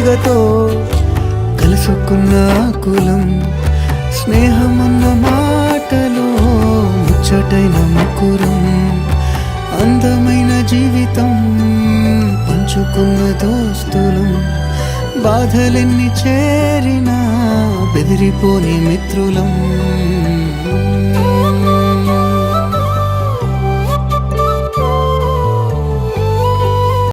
తీగతో కలుసుకున్న కులం స్నేహమన్న మాటలో ముచ్చటైన ముకురం అందమైన జీవితం పంచుకున్న దోస్తులం బాధలెన్ని చేరినా బెదిరిపోని మిత్రులం